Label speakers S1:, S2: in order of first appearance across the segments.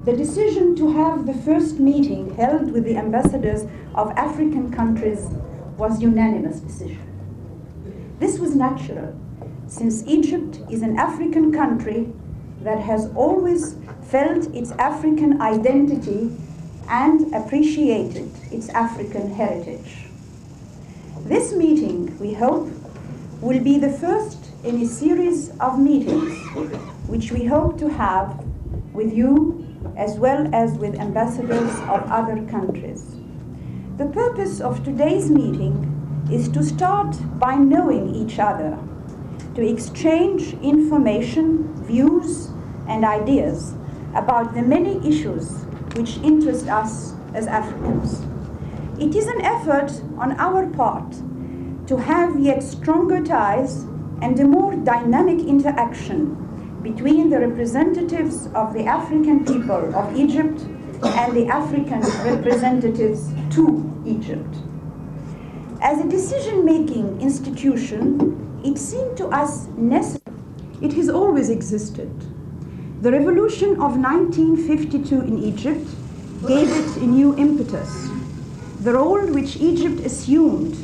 S1: The decision to have the first meeting held with the ambassadors of African countries was a unanimous decision. This was natural, since Egypt is an African country that has always felt its African identity and appreciated its African heritage. This meeting, we hope, will be the first in a series of meetings which we hope to have with you as well as with ambassadors of other countries. The purpose of today's meeting is to start by knowing each other, to exchange information, views, and ideas about the many issues which interest us as Africans. It is an effort on our part to have yet stronger ties and a more dynamic interaction between the representatives of the African people of Egypt and the African representatives to Egypt. As a decision-making institution, it seemed to us necessary. It has always existed. The revolution of 1952 in Egypt gave it a new impetus. The role which Egypt assumed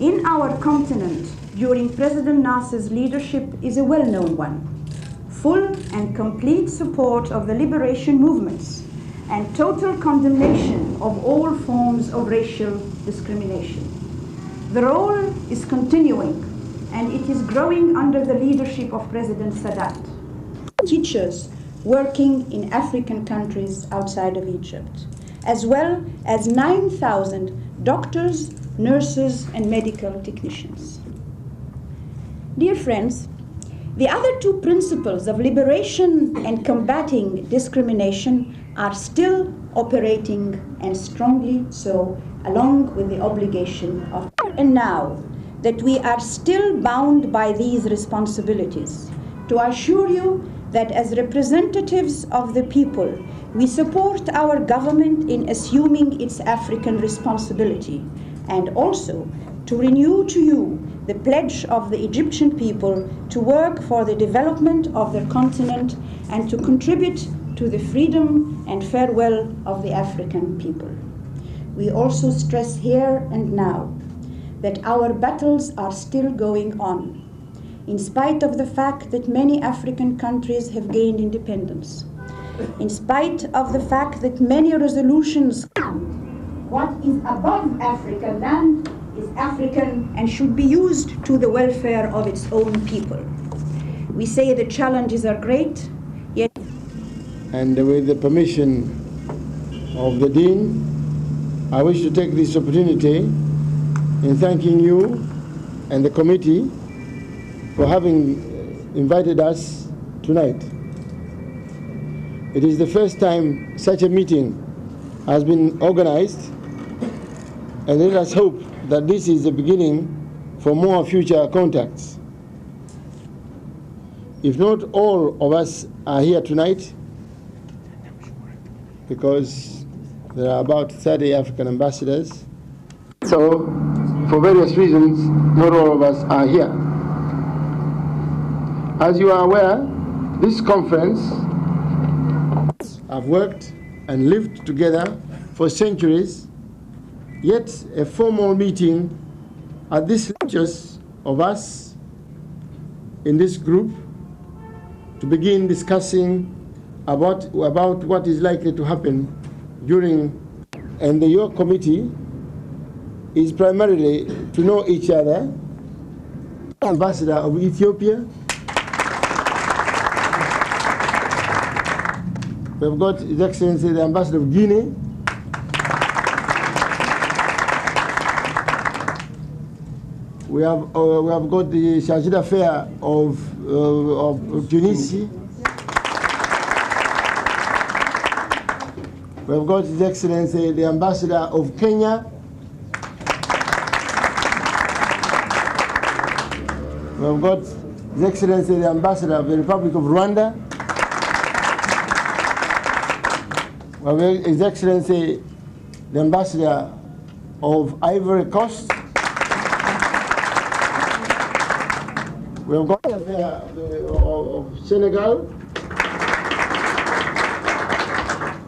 S1: in our continent during President Nasser's leadership is a well-known one. Full and complete support of the liberation movements and total condemnation of all forms of racial discrimination. The role is continuing, and it is growing under the leadership of President Sadat. Teachers working in African countries outside of Egypt, as well as 9,000 doctors, nurses, and medical technicians. Dear friends, the other two principles of liberation and combating discrimination are still operating, and strongly so, along with the obligation of. And now that we are still bound by these responsibilities, to assure you that as representatives of the people, we support our government in assuming its African responsibility, and also to renew to you the pledge of the Egyptian people to work for the development of their continent and to contribute to the freedom and farewell of the African people. We also stress here and now that our battles are still going on, in spite of the fact that many African countries have gained independence, in spite of the fact that many resolutions. What is above African land is African and should be used to the welfare of its own people. We say the challenges are great, yet.
S2: And with the permission of the Dean, I wish to take this opportunity in thanking you and the committee for having invited us tonight. It is the first time such a meeting has been organized, and let us hope that this is the beginning for more future contacts. If not all of us are here tonight, because there are about 30 African ambassadors, so for various reasons, not all of us are here. As you are aware, this conference have worked and lived together for centuries, yet a formal meeting at this lectures of us in this group to begin discussing about what is likely to happen during, and the York Committee is primarily to know each other. Ambassador of Ethiopia, we've got His Excellency the Ambassador of Guinea, we have got the Chargé d'Affaires of Tunisia. We've got His Excellency the Ambassador of Kenya. We've got His Excellency the Ambassador of the Republic of Rwanda. We have His Excellency the Ambassador of Ivory Coast. We've got of Senegal.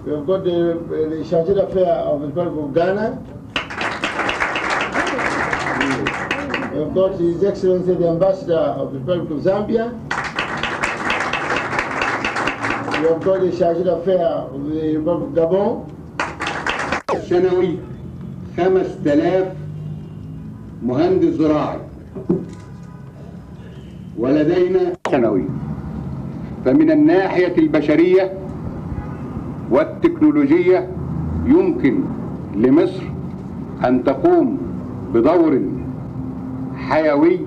S2: We have got the Charge d'Affaires of the Republic of Ghana. We have got His Excellency the Ambassador of the Republic of Zambia. We have got the Charge d'Affaires of the Republic of Gabon.
S3: السنوي 5000 مهندس زراعي ولدينا سنوي. فمن الناحية البشرية والتكنولوجية يمكن لمصر أن تقوم بدور حيوي